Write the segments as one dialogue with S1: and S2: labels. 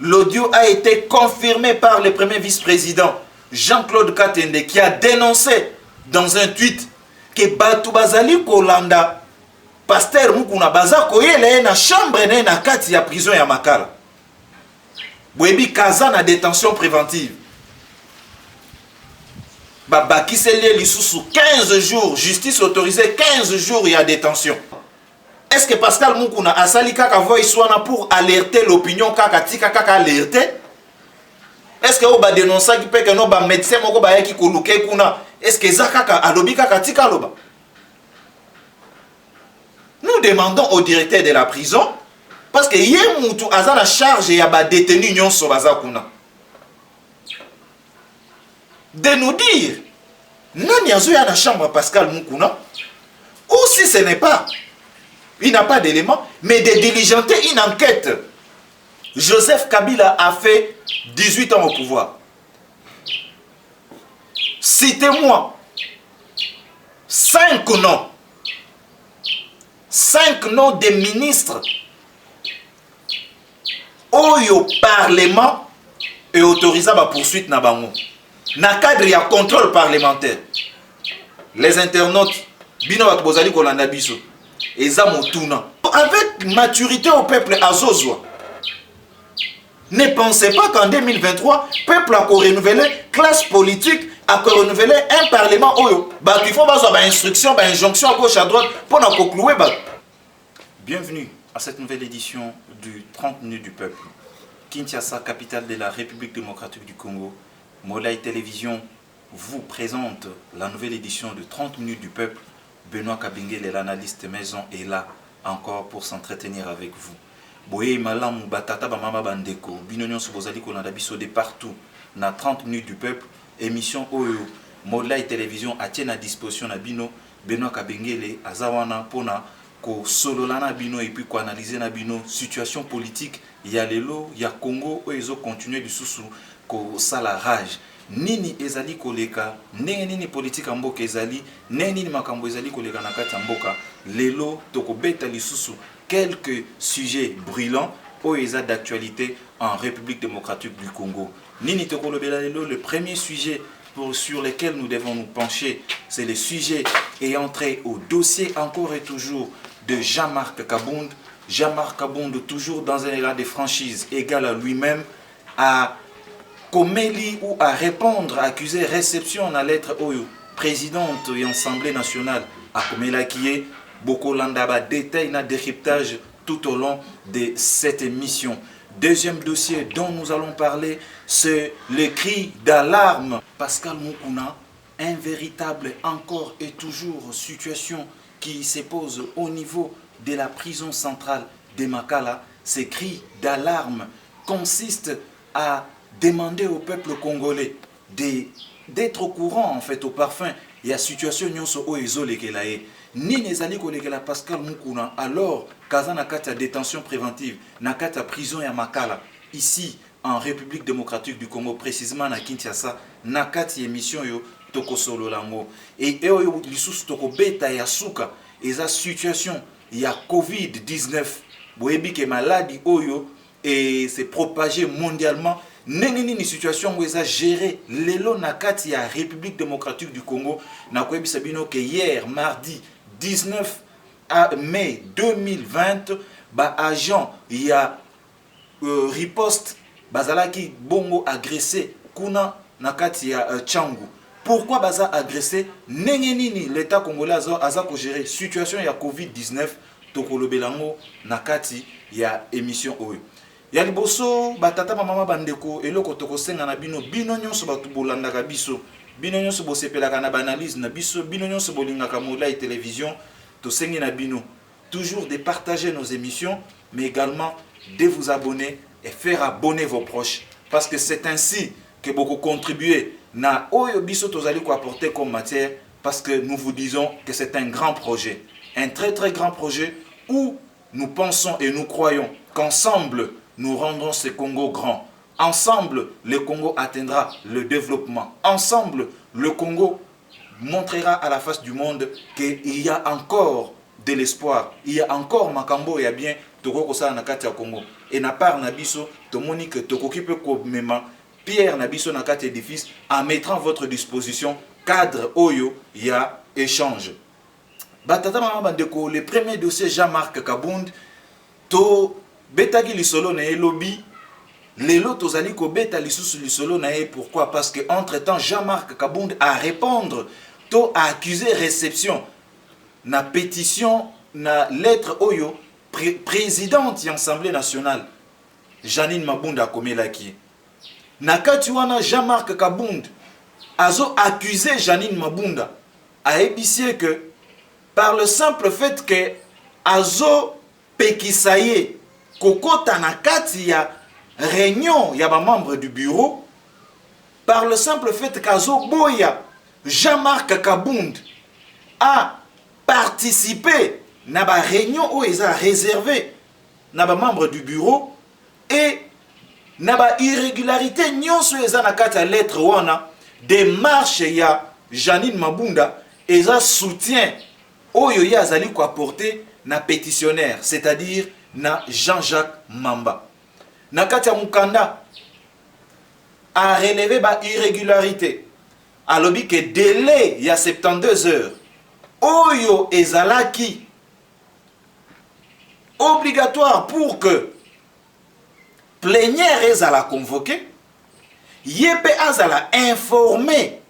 S1: L'audio a été confirmé par le premier vice-président Jean-Claude Katende qui a dénoncé dans un tweet que Batu Bazali Kolanda Pasteur Mukuna Baza koyele na chambre na kati ya prison ya Makala. Bwebi kaza na détention préventive. Babaki seli lisusu 15 jours, justice autorisée 15 jours ya détention. Est-ce que Pascal Mukuna asali kaka voice wana pour alerter l'opinion kaka tika kaka alerter? Est-ce que oba dénoncer ki pe que no ba médecin moko ba yaki koluke kuna? Est-ce que za kaka alobi kaka tika loba? Nous demandons au directeur de la prison parce que Yemoutou a la charge et a détenu Nyonso Bazakuna de nous dire non y a la chambre Pascal Mukuna ou si ce n'est pas, il n'a pas d'éléments, mais de diligenter une enquête. Joseph Kabila a fait 18 ans au pouvoir. Citez-moi 5 noms. 5 noms de ministres au Parlement et autorisé à poursuite na bango. Na cadre ya contrôle parlementaire. Les internautes bino bakbozali kolanda biso eza motuna. Avec maturité au peuple azozwa. Ne pensez pas qu'en 2023, peuple a renouvelé classe politique, a renouvelé un parlement il faut avoir une instruction, une injonction à gauche à droite pour nous conclure. Bienvenue à cette nouvelle édition du 30 minutes du peuple. Kinshasa, capitale de la République démocratique du Congo, Molay Télévision vous présente la nouvelle édition de 30 minutes du peuple. Benoît Kabengele, l'analyste maison, est là encore pour s'entretenir avec vous. Boye malamu batata ba mama bandeko binonyo sobozali kolanda biso de partout na 30 minutes du peuple émission oyo Molay Télévision a tient à disposition na bino Benoît Kabengele azawana pona ko solola na bino et puis ko analyser na bino situation politique ya lelo ya Congo oyo continuer du susu ko sala rage nini ezali koleka nini politique mboka ezali nini makambo ezali koleka na kati mboka lelo toko beta lisusu quelques sujets brûlants d'actualité en République démocratique du Congo. Nini Tokolobela lelo, le premier sujet sur lequel nous devons nous pencher, c'est le sujet ayant trait au dossier encore et toujours de Jean-Marc Kabound. Jean-Marc Kabound, toujours dans un élan de franchise égal à lui-même, à Komeli ou à répondre, à accuser réception à la lettre Oyo, présidente et Assemblée nationale, à Komela qui est Boko Landaba détaille na décryptage tout au long de cette émission. Deuxième dossier dont nous allons parler, c'est le cri d'alarme. Pascal Mukuna, un véritable encore et toujours situation qui se pose au niveau de la prison centrale de Makala. Ce cri d'alarme consiste à demander au peuple congolais d'être au courant en fait au parfum et à la situation nyonso o ezole kelae. Ni nezali kolekela Pascal Mukuna alors kaza na kati ya détention préventive na kati ya prison ya Makala ici en République démocratique du Congo précisément na Kinshasa na kati émission yo toko solo lango et oyo lisusu toko beta ya suka eza situation ya COVID-19 boyebi ke maladie oyo et c'est propagé mondialement. Nini situation où eza géré lelo na kati ya République démocratique du Congo na koyebi sabino que hier mardi 19 mai 2020 ba agent ya riposte bazalaki bongo agressé kuna na kati ya Tchangu. Pourquoi baza agressé nini l'état congolais aza ko gérer situation ya COVID-19 tokolobelango na kati ya émission oyo. Ya liboso batata mama bandeko eloko tokosenga na bino nyonso batu bolandaka biso bino nyonso bosepelaka na analyse na biso bino nyonso bolingaka Molay Télévision tosengi na bino toujours de partager nos émissions mais également de vous abonner et faire abonner vos proches parce que c'est ainsi que beaucoup contribuer na oyo biso tozali ko apporter comme matière parce que nous vous disons que c'est un grand projet, un très grand projet où nous pensons et nous croyons qu'ensemble nous rendrons ce Congo grand. Ensemble, le Congo atteindra le développement. Ensemble, le Congo montrera à la face du monde qu'il y a encore de l'espoir. Il y a encore Makambo et bien Toko Kosa Nakati Congo. et na part na biso tomoni que tokoki pe ko mema pierre na biso na kati édifice en mettant à votre disposition cadre oyo ya échange. Batata mama bandeko, le premier dossier Jean-Marc Kabound to betaki lisolo na elobi lelo tozali ko beta lisusu lisolo na e. Pourquoi? Parce que entre temps Jean-Marc Kabound a répondre to a accusé réception na pétition na lettre oyo présidente ya Assemblée nationale Janine Mabunda komelaki. Na kati wana Jean-Marc Kabound azo accusé Janine Mabunda a ébissé que par le simple fait que azo pekisaye kokota na kati ya réunion ya ba membre du bureau, par le simple fait qu'azo boya Jean-Marc Kabound a participé na ba réunion où ils a réservé na ba membre du bureau et na ba irrégularité nyonso eza na kati ya lettre wana démarche ya Janine Mabunda eza soutien oyo ya azali ko apporter na pétitionnaire, c'est-à-dire na Jean-Jacques Mamba. Na kati ya mukanda a relevé ba irrégularité. Alobi que délai ya 72 heures oyo ezalaki obligatoire pour que plénière ezala convoqué, yépe azala informé,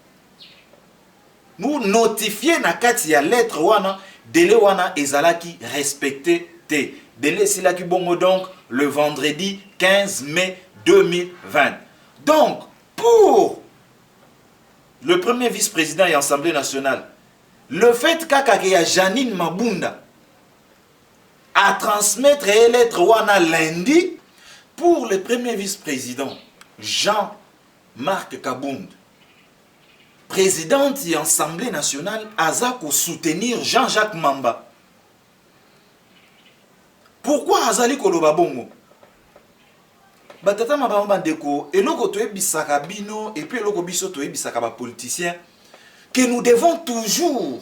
S1: nous notifier na kati ya lettre wana délai wana ezalaki respecté te. Délai silaki bongo donc le vendredi 15 mai 2020. Donc pour le premier vice-président et Assemblée nationale, le fait qu'Akakeya Janine Mabunda a transmettre les lettres wana lundi, pour le premier vice-président Jean-Marc Kabound, président de l'Assemblée nationale, aza ko soutenir Jean-Jacques Mamba. Pourquoi azali koloba bongo? Batata mabamba ndeko, eloko toye bisaka bino et puis eloko biso toye bisaka ba politiciens, que nous devons toujours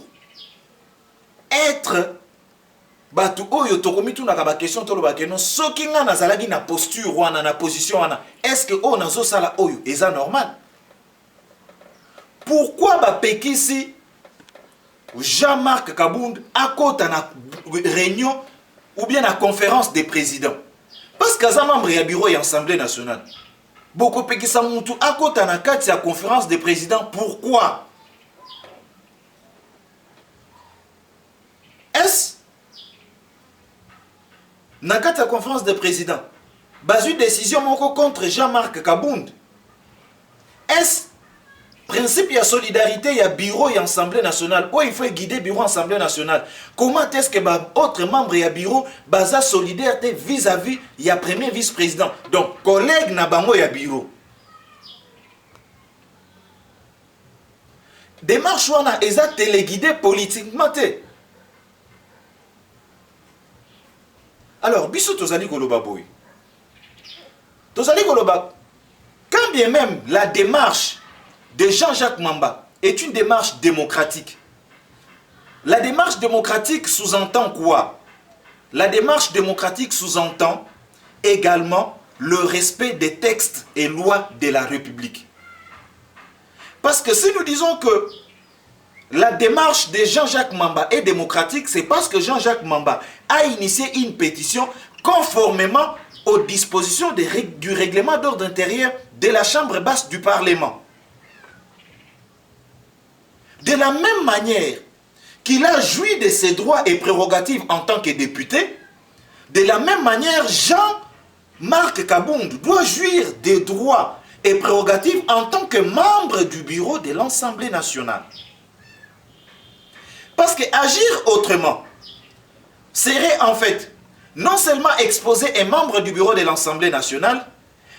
S1: être batu oyo tokomi tuna ka ba question tolo ba keno soki nga nazalaki na posture wana na position wana, est-ce que o nazo sala oyo eza normal? Pourquoi ba pekisi Jean-Marc Kabound akota na réunion ou bien la conférence des présidents? Parce que ça membre ya bureau ya Assemblée nationale. Boko pekisa mutu akota na kati ya conférence des présidents. Pourquoi? Est-ce na kati ya conférence des présidents bazu décision moko contre Jean-Marc Kabound? Est-ce principe de solidarité, il y a bureau et Assemblée nationale. Oh, il faut guider bureau Assemblée nationale. Comment est-ce que autres membres et bureau basa solidarité vis-à-vis il y a premier vice-président. Donc collègue na bango ya bureau. Démarche wana eza téléguidé politiquement te. Alors biso tozali koloba boy. Tozali koloba quand bien même la démarche de Jean-Jacques Mamba est une démarche démocratique. La démarche démocratique sous-entend quoi? La démarche démocratique sous-entend également le respect des textes et lois de la République. Parce que si nous disons que la démarche de Jean-Jacques Mamba est démocratique, c'est parce que Jean-Jacques Mamba a initié une pétition conformément aux dispositions du règlement d'ordre intérieur de la Chambre basse du Parlement. De la même manière qu'il a joui de ses droits et prérogatives en tant que député, de la même manière, Jean-Marc Kabound doit jouir des droits et prérogatives en tant que membre du bureau de l'Assemblée nationale. Parce que agir autrement serait en fait non seulement exposer un membre du bureau de l'Assemblée nationale,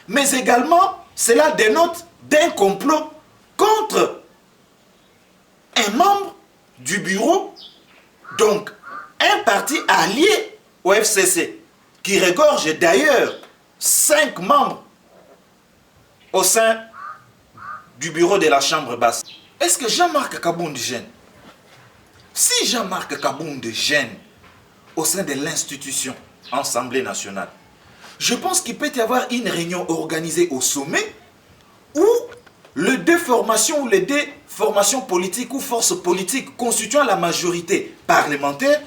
S1: mais également cela dénote d'un complot contre un membre du bureau, donc un parti allié au FCC, qui regorge d'ailleurs 5 membres au sein du bureau de la Chambre basse. Est-ce que Jean-Marc Kabound gêne? Si Jean-Marc Kabound gêne au sein de l'institution Assemblée nationale, Je pense qu'il peut y avoir une réunion organisée au sommet où les deux formations ou les deux formations politiques ou forces politiques constituant la majorité parlementaire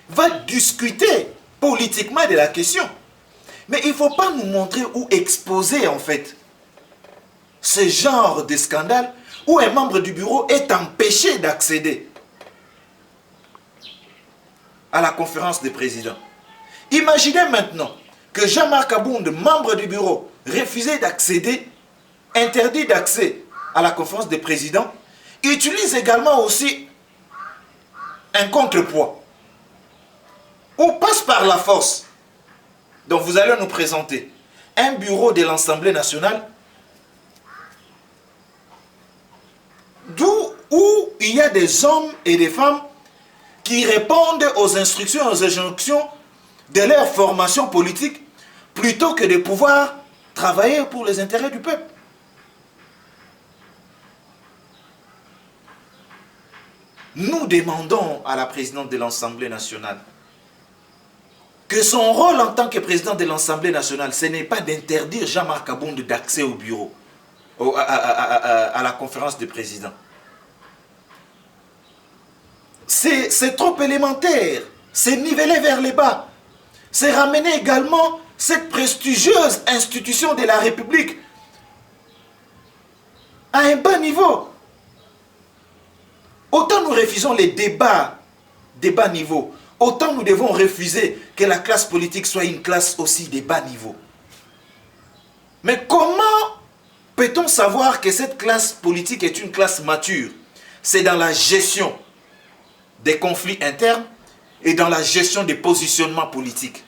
S1: va discuter politiquement de la question. Mais il ne faut pas nous montrer ou exposer en fait ce genre de scandale où un membre du bureau est empêché d'accéder à la conférence des présidents. Imaginez maintenant que Jean-Marc Abound, membre du bureau, refusait d'accéder, interdit d'accès à la conférence des présidents, utilise également aussi un contrepoids ou passe par la force. Donc vous allez nous présenter un bureau de l'Assemblée nationale où il y a des hommes et des femmes qui répondent aux instructions, aux injonctions de leur formation politique plutôt que de pouvoir travailler pour les intérêts du peuple. Nous demandons à la présidente de l'Assemblée nationale que son rôle en tant que président de l'Assemblée nationale, ce n'est pas d'interdire Jean-Marc Abound d'accès au bureau, à la conférence des présidents. C'est trop élémentaire, c'est niveler vers les bas. C'est ramener également cette prestigieuse institution de la République à un bas niveau. Autant nous refusons les débats bas niveau, autant nous devons refuser que la classe politique soit une classe aussi de bas niveau. Mais comment peut-on savoir que cette classe politique est une classe mature? C'est dans la gestion des conflits internes et dans la gestion des positionnements politiques.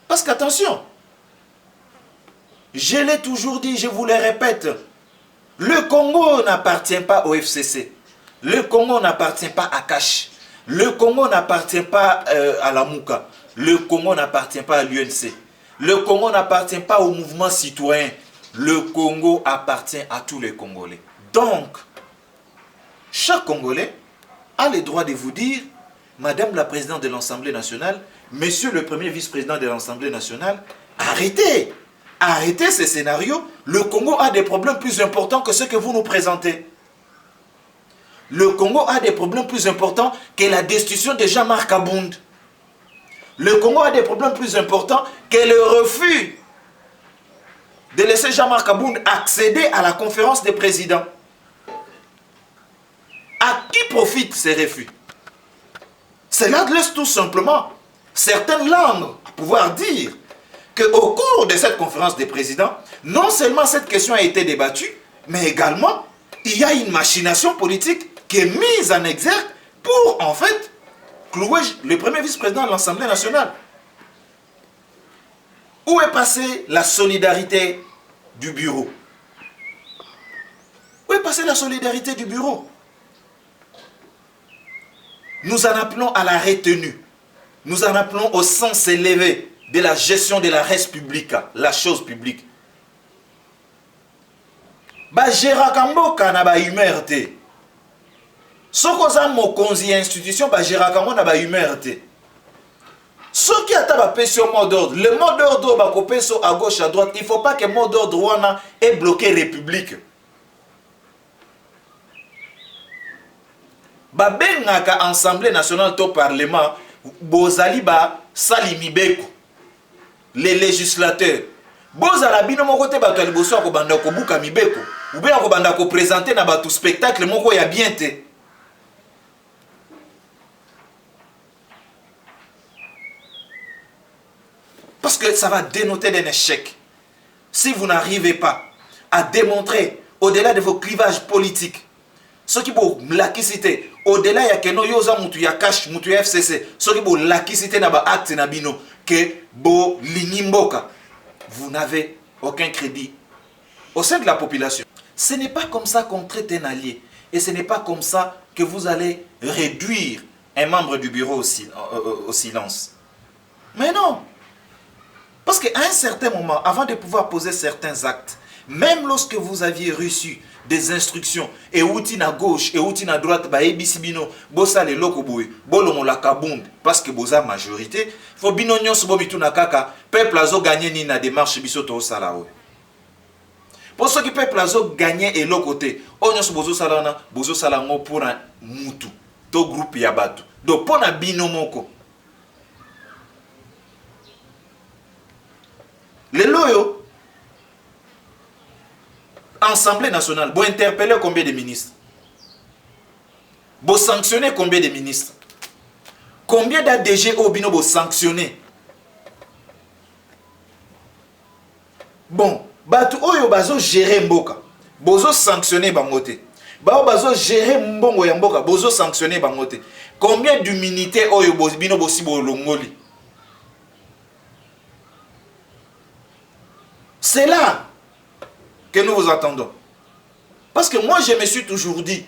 S1: Parce qu'attention, je l'ai toujours dit, je vous le répète, le Congo n'appartient pas au FCC, le Congo n'appartient pas à Cash, le Congo n'appartient pas à la Mouka, le Congo n'appartient pas à l'UNC, le Congo n'appartient pas au mouvement citoyen, le Congo appartient à tous les Congolais. Donc, chaque Congolais a le droit de vous dire, Madame la Présidente de l'Assemblée nationale, Monsieur le Premier Vice-président de l'Assemblée nationale, arrêtez, arrêtez ces scénarios. Le Congo a des problèmes plus importants que ceux que vous nous présentez. Le Congo a des problèmes plus importants que la destitution de Jean-Marc Abound. Le Congo a des problèmes plus importants que le refus de laisser Jean-Marc Abound accéder à la conférence des présidents. À qui profitent ces refus? Cela laisse tout simplement certaines langues pouvoir dire qu'au cours de cette conférence des présidents, non seulement cette question a été débattue, mais également il y a une machination politique qui est mise en exergue pour en fait clouer le premier vice-président de l'Assemblée nationale. Où est passée la solidarité du bureau? Où est passée la solidarité du bureau? Nous en appelons à la retenue. Nous en appelons au sens élevé de la gestion de la res publica, la chose publique. Ba géraka mboka na ba humeur te. Soko za mokonzi institution ba géraka ngo na ba humeur te. Soki ata ba pesi mot d'ordre, le mot d'ordre ba ko peso à gauche à droite, il faut pas que mot d'ordre wana ait bloqué république. Ba bengaka Assemblée nationale to parlement bozali ba sali mibeko. Les législateurs bozala bino moko te bato liboso ko banda ko buka mibeko ou bien ko banda ko présenter na bato spectacle moko ya bien te. Parce que ça va dénoter d'un échec. Si vous n'arrivez pas à démontrer au-delà de vos clivages politiques, ce qui vous lakisité au-delà ya keno yoza mutu ya cash mutu ya FCC, ce qui vous lakisité na ba acte na bino que bo linimboka, vous n'avez aucun crédit au sein de la population. Ce n'est pas comme ça qu'on traite un allié. Et ce n'est pas comme ça que vous allez réduire un membre du bureau au silence. Mais non. Parce qu'à un certain moment, avant de pouvoir poser certains actes, même lorsque vous aviez reçu des instructions et outil à gauche et outil à droite ba ebisi bino bosa le loko boy bolongo la kabund parce que boza majorité faut bino nyonso bo bituna kaka peuple azo gagner ni na démarche biso to sala o pour ceux qui peuple azo gagner et l'autre côté o nyonso bozo sala na bozo sala ngo pour un mutu to groupe ya bato donc pona bino moko le loyo Assemblée nationale, vous interpellez combien de ministres? Vous sanctionnez combien de ministres? Combien d'ADG au bino vous sanctionnez? Bon, batu oyo bazo gérer mboka, bozo sanctionner bangote. Bazo gérer mbongo ya mboka, bozo sanctionner bangote. Combien d'humilité oyo bino bosi bolongoli? C'est là que nous vous attendons. Parce que moi, je me suis toujours dit,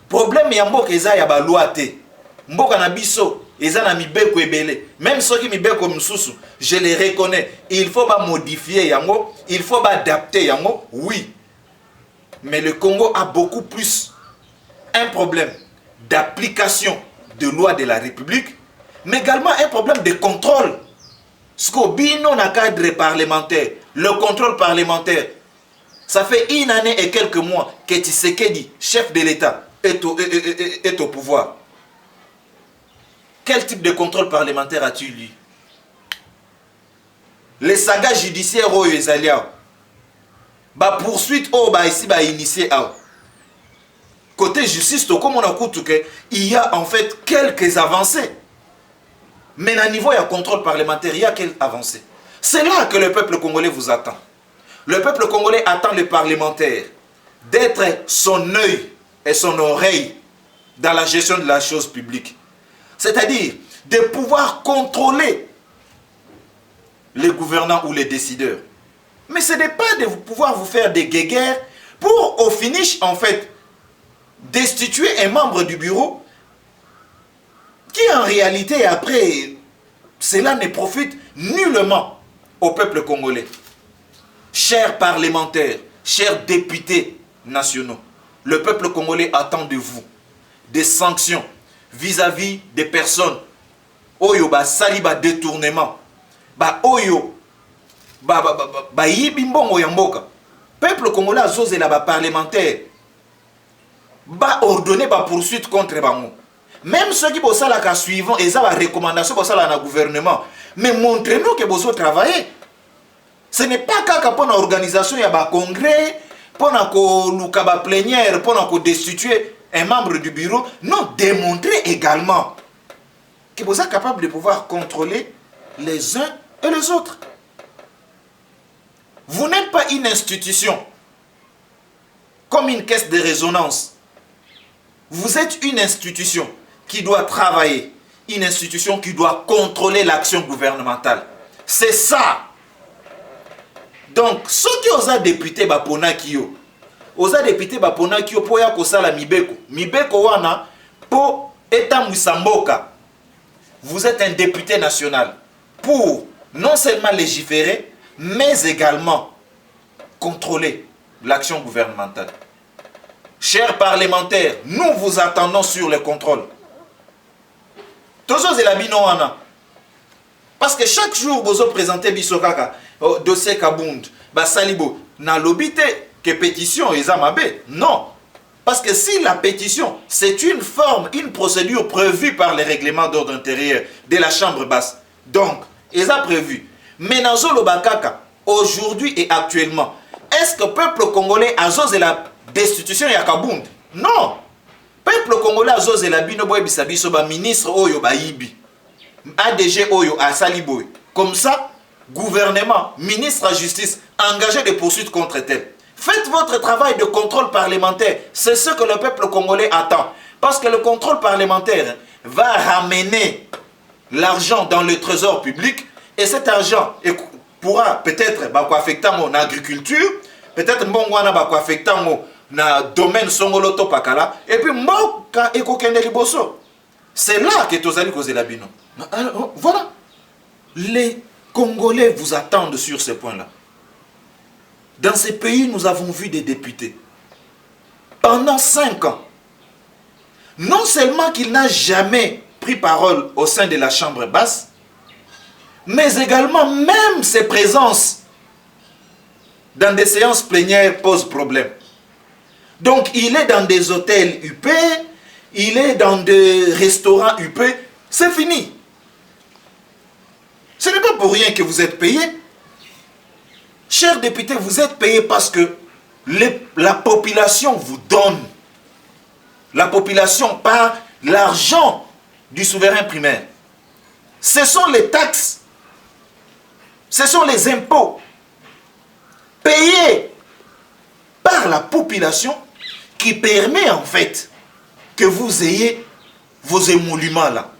S1: problème ya mboka eza ya ba loi te. Mboka na biso, eza na mibeko ebele. Même ceux qui mibeko msusu, je les reconnais. Il faut pas modifier yango, il faut pas adapter yango, oui. Mais le Congo a beaucoup plus un problème d'application de loi de la République, mais également un problème de contrôle. Ce qu'on bino na cadre parlementaire, le contrôle parlementaire. Ça fait une année et quelques mois que Tshisekedi, chef de l'État, est au pouvoir. Quel type de contrôle parlementaire as-tu lu? Les sagas judiciaires au Ezalia, ba poursuite au ba ici ba initié à côté justice, comme on a écouté que il y a en fait quelques avancées. Mais à niveau de contrôle parlementaire, il y a quelques avancées. C'est là que le peuple congolais vous attend. Le peuple congolais attend le parlementaire d'être son œil et son oreille dans la gestion de la chose publique. C'est-à-dire de pouvoir contrôler les gouvernants ou les décideurs. Mais ce n'est pas de pouvoir vous faire des guéguerres pour au finish en fait destituer un membre du bureau qui en réalité après cela ne profite nullement au peuple congolais. Chers parlementaires, chers députés nationaux, le peuple congolais attend de vous des sanctions vis-à-vis des personnes oyo ba sali ba détournement ba oyo ba yibimbongo ya mboka. Peuple congolais azozela ba parlementaire ba ordonner ba poursuite contre bango. Même ceux qui bossent la cas suivant et ça la recommandation bossent la gouvernement, mais montrez-nous que vous travaillez. Ce n'est pas qu'à pour l'organisation, il y a un congrès, pour la plénière, pour destituer un membre du bureau. Non, démontrer également que vous êtes capable de pouvoir contrôler les uns et les autres. Vous n'êtes pas une institution comme une caisse de résonance. Vous êtes une institution qui doit travailler, une institution qui doit contrôler l'action gouvernementale. C'est ça. Donc, ceux qui osent député bapona kiyo, osent député bapona kiyo pour ya kosala mibeko, mibeko wana pour état musamboka. Vous êtes un député national pour non seulement légiférer, mais également contrôler l'action gouvernementale. Chers parlementaires, nous vous attendons sur le contrôle. Toujours la binoana. Parce que chaque jour, vous présentez Bissokaka, dossier Kabund, Basalibo, na lobité que pétition et Zamabe. Non. Parce que si la pétition, c'est une forme, une procédure prévue par les règlements d'ordre intérieur de la chambre basse. Donc, ils ont prévu. Mais dans Zolobakaka, aujourd'hui et actuellement, est-ce que le peuple congolais a osé la destitution ya Kabund? Non. Peuple congolais a osé la binoboy bisabiso ba ministre oyo ba yibi. ADG oyo a saliboy. Comme ça, gouvernement, ministre de la justice, engagé des poursuites contre tel. Faites votre travail de contrôle parlementaire. C'est ce que le peuple congolais attend. Parce que le contrôle parlementaire va ramener l'argent dans le trésor public. Et cet argent pourra peut-être affecter mon agriculture, peut-être affecter mon domaine songoloto pakala, et puis mboka ekokende liboso. C'est là que Tozali Kozelabino. Alors, voilà. Les Congolais vous attendent sur ce point-là. Dans ces pays, nous avons vu des députés pendant 5 ans, non seulement qu'il n'a jamais pris parole au sein de la chambre basse, mais également même ses présences dans des séances plénières posent problème. Donc il est dans des hôtels UP, il est dans des restaurants UP, c'est fini. Ce n'est pas pour rien que vous êtes payés. Chers députés, vous êtes payés parce que la population vous donne. La population par l'argent du souverain primaire. Ce sont les taxes, ce sont les impôts payés par la population qui permet en fait que vous ayez vos émoluments là.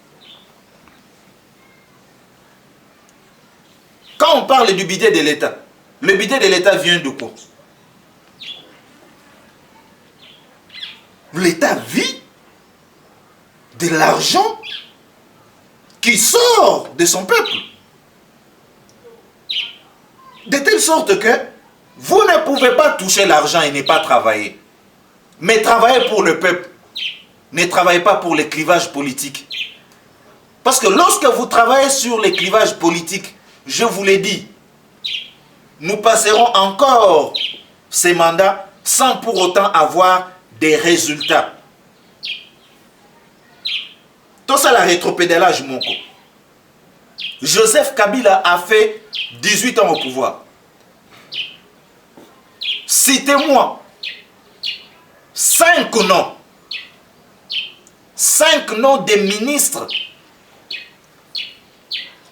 S1: Quand on parle du budget de l'État, le budget de l'État vient de quoi? L'État vit de l'argent qui sort de son peuple. De telle sorte que vous ne pouvez pas toucher l'argent et ne pas travailler. Mais travaillez pour le peuple. Ne travaillez pas pour les clivages politiques. Parce que lorsque vous travaillez sur les clivages politiques, je vous l'ai dit, nous passerons encore ces mandats sans pour autant avoir des résultats. Tout ça, la rétropédalage, mon co. Joseph Kabila a fait 18 ans au pouvoir. Citez-moi 5 noms. 5 noms des ministres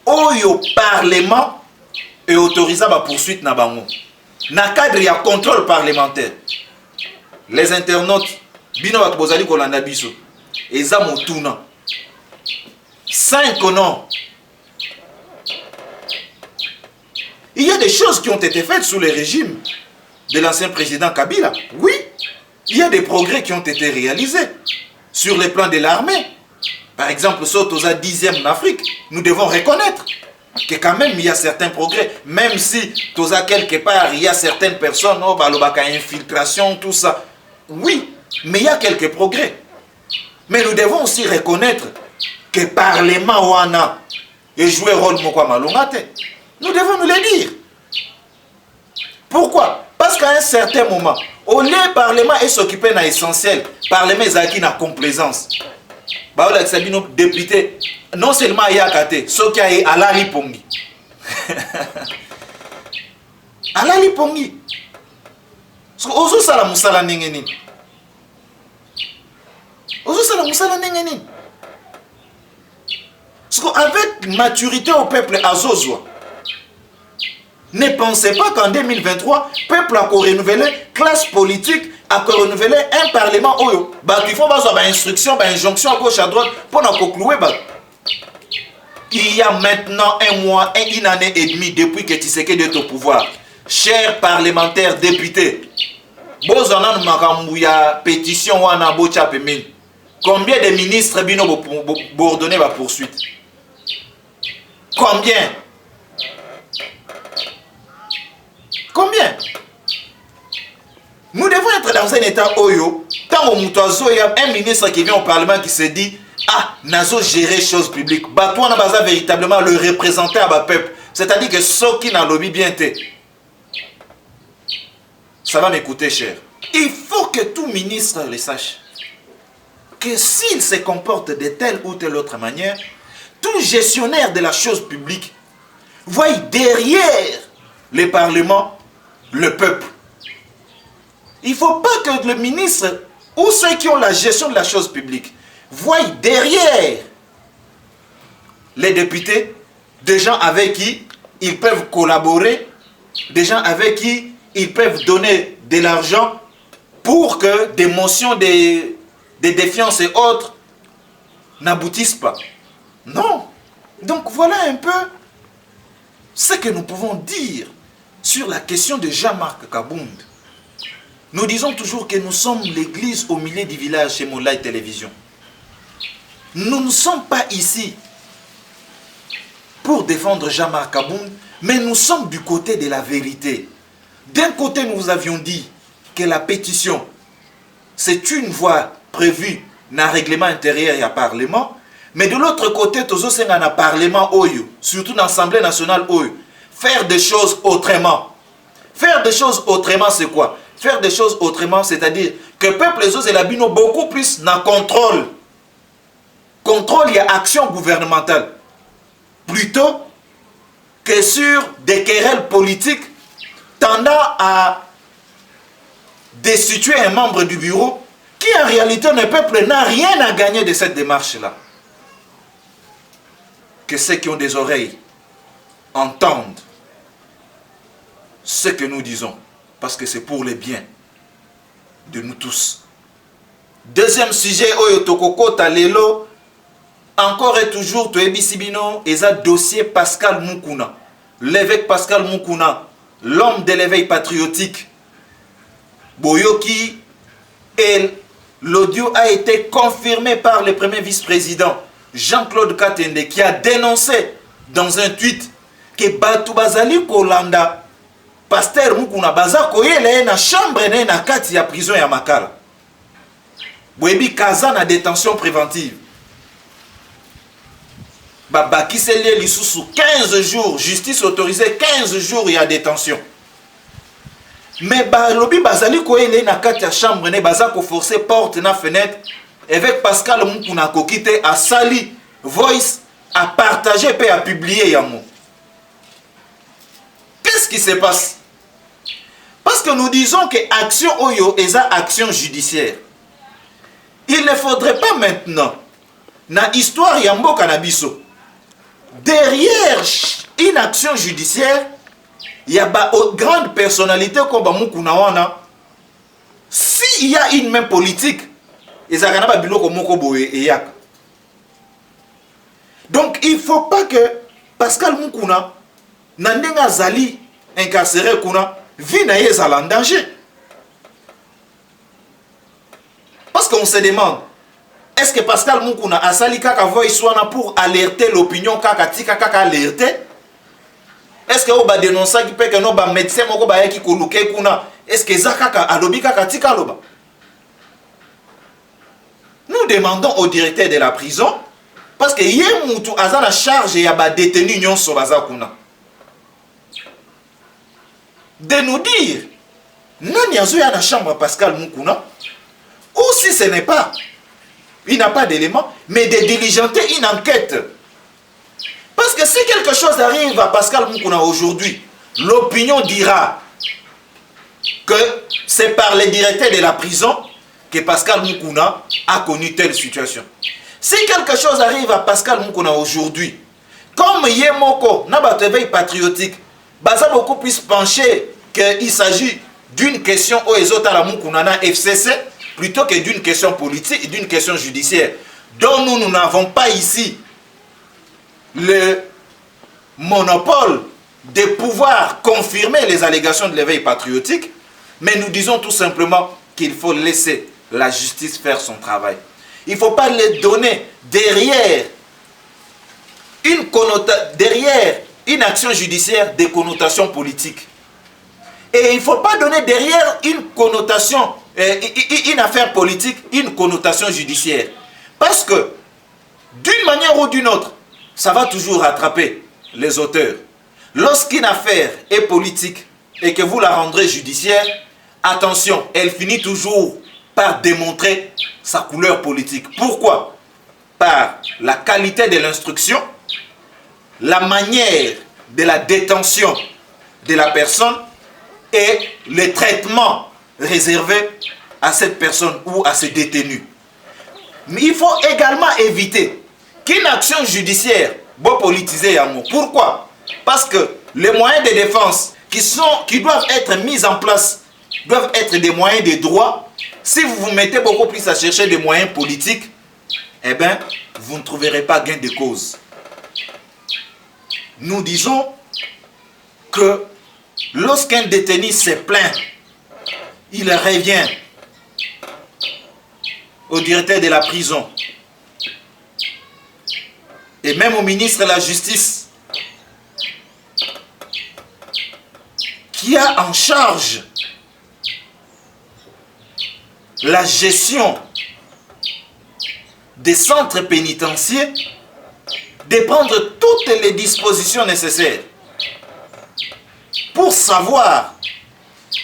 S1: au Parlement et autorisé la poursuite na bango. Na cadre ya contrôle parlementaire. Les internautes, bino bat bozali kolanda biso. Eza motuna. 5 noms. Il y a des choses qui ont été faites sous le régime de l'ancien président Kabila. Oui, il y a des progrès qui ont été réalisés sur le plan de l'armée. Par exemple, Sotosa 10e en Afrique, nous devons reconnaître que quand même il y a certains progrès. Même si Tosa quelque part, il y a certaines personnes, oh, balobaka infiltration, tout ça. Oui, mais il y a quelques progrès. Mais nous devons aussi reconnaître que le Parlement wana a joué un rôle mokwa malongate. Nous devons nous le dire. Pourquoi? Parce qu'à un certain moment, au lieu du Parlement est s'occuper de l'essentiel, le Parlement est acquis dans la complaisance. Baola Sabino, député, non seulement il y a Kate, ce qui a Alali Pongi. Alali Pongi. Ozo sala musala nengeni. Ozo sala musala nengeni. Avec maturité au peuple Azozwa, ne pensez pas qu'en 2023, le peuple a renouvelé, classe politique a renouvelé un parlement. Il faut avoir une instruction, une injonction à gauche, à droite pour nous conclure. Il y a maintenant un mois, une année et demie depuis que Tshisekedi est au pouvoir. Chers parlementaires, députés, pétition combien de ministres bino ordonné la poursuite? Combien? Combien? Nous devons être dans un état oyo. Tant au Moutazo, il y a un ministre qui vient au Parlement qui se dit ah, nazo gérer choses publiques. Bah, toi, on a véritablement le représentant à le peuple. C'est-à-dire que ceux qui n'ont lobby bien été. Ça va m'écouter, cher. Il faut que tout ministre le sache. Que s'il se comporte de telle ou telle autre manière, tout gestionnaire de la chose publique voit derrière le Parlement le peuple. Il ne faut pas que le ministre ou ceux qui ont la gestion de la chose publique voient derrière les députés des gens avec qui ils peuvent collaborer, des gens avec qui ils peuvent donner de l'argent pour que des motions de défiance et autres n'aboutissent pas. Non. Donc voilà un peu ce que nous pouvons dire sur la question de Jean-Marc Kabound. Nous disons toujours que nous sommes l'église au milieu du village chez Moulay Télévision. Nous ne sommes pas ici pour défendre Jean-Marc Kabound, mais nous sommes du côté de la vérité. D'un côté, nous vous avions dit que la pétition c'est une voie prévue dans le règlement intérieur et le Parlement. Mais de l'autre côté, tous ceux qui sont dans le Parlement, surtout dans l'Assemblée nationale, faire des choses autrement. Faire des choses autrement, c'est quoi? Faire des choses autrement, c'est-à-dire que le peuple et la bino beaucoup plus dans le contrôle. Contrôle, il y a action gouvernementale. Plutôt que sur des querelles politiques tendant à destituer un membre du bureau qui en réalité le peuple n'a rien à gagner de cette démarche-là. Que ceux qui ont des oreilles entendent ce que nous disons, parce que c'est pour le bien de nous tous. Deuxième sujet, Oyo Tokoko Talelo, encore et toujours, Toebisibino, et ça dossier Pascal Moukouna. L'évêque Pascal Moukouna, l'homme de l'éveil patriotique, Boyoki, et l'audio a été confirmé par le premier vice-président Jean-Claude Katende, qui a dénoncé dans un tweet que Batu Bazali Kolanda, Pasteur Moukouna Baza Koyele na chambre na kati ya prison ya Makala. Boyebi Kaza na détention préventive. Bakisele lisusu 15 jours, justice autorisée 15 jours ya détention. Mais lobi bazali koyele na kati ya chambre ne baza ko forcer porte na fenêtre avec Pascal Moukouna kokite a sali voice a partagé et a publié yango. Qu'est-ce qui se passe? Parce que nous disons que action oyo est action judiciaire. Il ne faudrait pas maintenant na histoire ya mboka na biso derrière une action judiciaire, il y a une grande personnalité comme Moukouna wana. S'il y a une main politique, donc il ne faut pas que Pascal Moukouna Nandenga Zali incarcéré Kuna vit en danger. Parce qu'on se demande, est-ce que Pascal Moukouna a sali kaka voice wana pour alerter l'opinion kaka tika kaka alerter? Est-ce que on va dénoncer qui peut que non ba médecin moko ba yaki koluke kuna? Est-ce que za kaka alobi kaka tika loba? Nous demandons au directeur de la prison parce que yé mutu aza na charge ya ba détenu nyonso baza kuna de nous dire nani azo ya na chambre Pascal Moukouna, ou si ce n'est pas, il n'a pas d'éléments, mais de diligenter une enquête. Parce que si quelque chose arrive à Pascal Moukouna aujourd'hui, l'opinion dira que c'est par les directeurs de la prison que Pascal Moukouna a connu telle situation. Si quelque chose arrive à Pascal Moukouna aujourd'hui, comme Yemoko, n'a pas de veille patriotique, Baza beaucoup plus pencher qu'il s'agit d'une question aux autres à la Moukounana FCC plutôt que d'une question politique et d'une question judiciaire dont nous n'avons pas ici le monopole de pouvoir confirmer les allégations de l'éveil patriotique, mais nous disons tout simplement qu'il faut laisser la justice faire son travail. Il ne faut pas les donner derrière une action judiciaire des connotations politiques. Et il ne faut pas donner derrière une connotation, une affaire politique, une connotation judiciaire. Parce que, d'une manière ou d'une autre, ça va toujours rattraper les auteurs. Lorsqu'une affaire est politique et que vous la rendrez judiciaire, attention, elle finit toujours par démontrer sa couleur politique. Pourquoi? Par la qualité de l'instruction, la manière de la détention de la personne et le traitement réservé à cette personne ou à ce détenu. Mais il faut également éviter qu'une action judiciaire soit politisée. Pourquoi? Parce que les moyens de défense qui doivent être mis en place doivent être des moyens de droit. Si vous vous mettez beaucoup plus à chercher des moyens politiques, eh bien, vous ne trouverez pas gain de cause. Nous disons que lorsqu'un détenu se plaint, il revient au directeur de la prison et même au ministre de la Justice qui a en charge la gestion des centres pénitentiaires, de prendre toutes les dispositions nécessaires pour savoir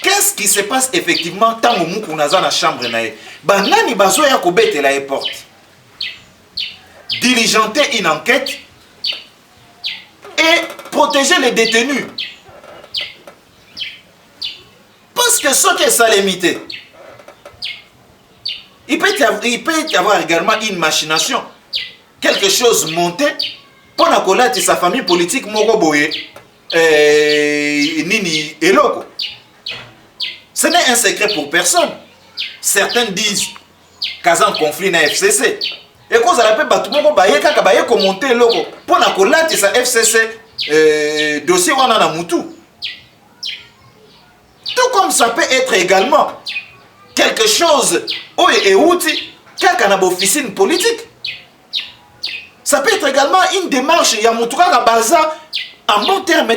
S1: qu'est-ce qui se passe effectivement tant que nous sommes dans la chambre. Banani bazoya kobete la porte. Diligenter une enquête et protéger les détenus. Parce que ce qui est ça limité, il peut y avoir également une machination, quelque chose monté pour la sa famille politique Mogoboye Nini Eloko. Ce n'est un secret pour personne. Certains disent qu'un conflit na FCC. Et quand ça rappelle tout le monde baye commenter Eloko pour la sa FCC dossier wana na mutu. Tout comme ça peut être également quelque chose et outil quelqu'un a officine politique. Ça peut être également une démarche Yamoutoura Baza en bon terme.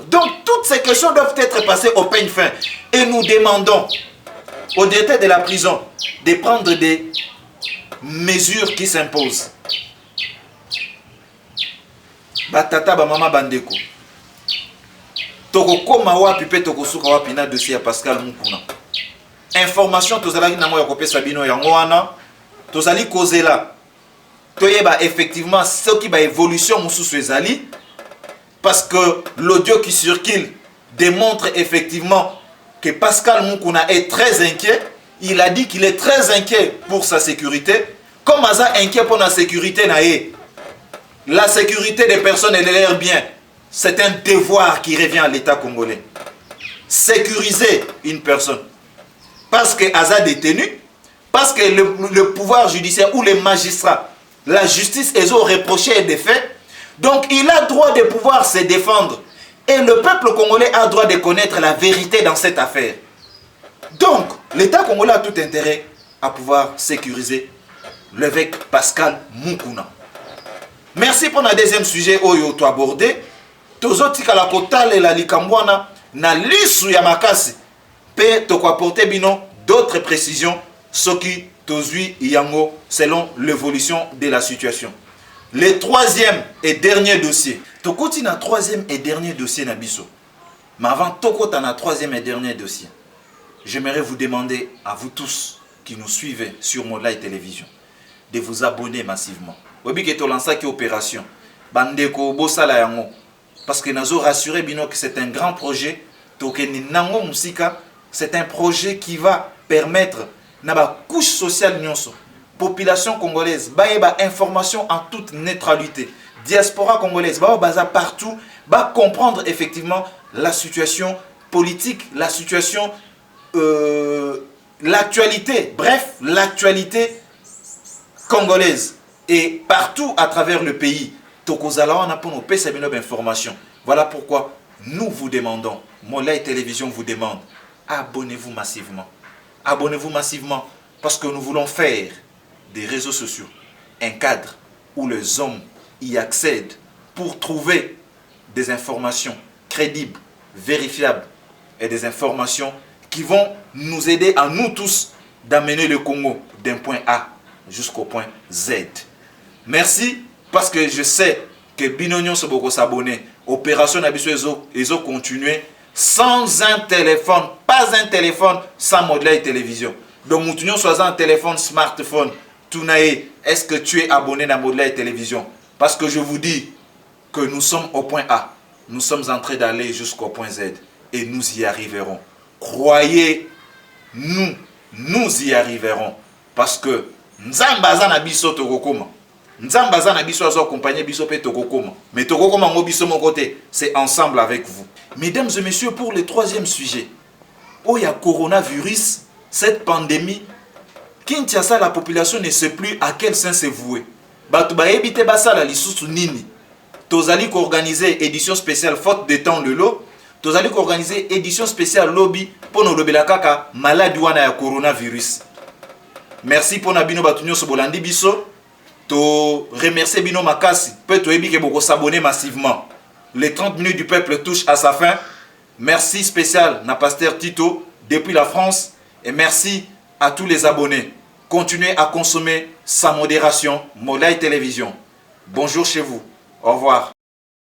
S1: Donc toutes ces questions doivent être passées au peigne fin. Et nous demandons au directeur de la prison de prendre des mesures qui s'imposent. Batata ba mama bandeko. Toko koma wapi pe toko suka wapi na dossier ya Pascal Mukuna. Information tozalaki na moya kopesa bino yango wana. Tozali kozela. Toyeba effectivement ce qui va évolution mususu ezali parce que l'audio qui circule démontre effectivement que Pascal Mukuna est très inquiet. Il a dit qu'il est très inquiet pour sa sécurité. Comme Aza inquiet pour la sécurité nae. La sécurité des personnes et de leurs biens, c'est un devoir qui revient à l'État congolais. Sécuriser une personne. Parce que Aza détenu, parce que le pouvoir judiciaire ou les magistrats, la justice, ils ont reproché des faits. Donc il a droit de pouvoir se défendre. Et le peuple congolais a droit de connaître la vérité dans cette affaire. Donc, l'État congolais a tout intérêt à pouvoir sécuriser l'évêque Pascal Mukuna. Merci pour le deuxième sujet que tu as abordé. Tozotika la kotale la likambwana na lisu ya makasi. Pe toko apporter bino d'autres précisions ce qui tozui yango selon l'évolution de la situation. Le troisième et dernier dossier. Tokoti na troisième et dernier dossier na biso. Mais avant tokota na troisième et dernier dossier, j'aimerais vous demander à vous tous qui nous suivez sur Modlaï Télévision de vous abonner massivement. Obi ke to lança ki opération. Bandeko bosala yango. Parce que nazo rassurer bino que c'est un grand projet. Tokeni nango musika, c'est un projet qui va permettre na ba couche sociale nyonso. Population congolaise, ba information en toute neutralité. Diaspora congolaise, ba baza partout, ba comprendre effectivement la situation politique, la situation l'actualité, bref, l'actualité congolaise et partout à travers le pays. Tokozala on a pour nos informations. Voilà pourquoi nous vous demandons, Modlaï Télévision vous demande, abonnez-vous massivement. Abonnez-vous massivement parce que nous voulons faire des réseaux sociaux un cadre où les hommes y accèdent pour trouver des informations crédibles, vérifiables et des informations qui vont nous aider à nous tous d'amener le Congo d'un point A jusqu'au point Z. Merci parce que je sais que Binonion se beaucoup s'abonner. Opération Nabiso ils ont continué sans un téléphone, pas un téléphone sans Modlaï Télévision. Donc nous soit un téléphone smartphone. Tounae, est-ce que tu es abonné à Modlaï Télévision? Parce que je vous dis que nous sommes au point A. Nous sommes en train d'aller jusqu'au point Z. Et nous y arriverons. Croyez-nous, nous y arriverons. Parce que Nzambaza na biso tokokoma. Nzambaza na biso azo accompagner biso pe tokokoma. Mais tokokoma ngo biso mon côté, c'est ensemble avec vous. Mesdames et messieurs, pour le troisième sujet, où il y a coronavirus, cette pandémie, Kinshasa, la population ne sait plus à quel sens se vouer. Batu ba ebite basala lisusu nini. Tozali ko organiser édition spéciale faute de temps de l'eau. Tozali ko organiser édition spéciale lobby pour nos lobela kaka maladie wana ya coronavirus. Merci pour na bino batu nyonso bolandi biso. To remercier bino makasi. Peut to ebi ke boko s'abonner massivement. Les 30 minutes du peuple touchent à sa fin. Merci spécial na pasteur Tito depuis la France et merci à tous les abonnés. Continuez à consommer sans modération Moulay Télévision. Bonjour chez vous. Au revoir.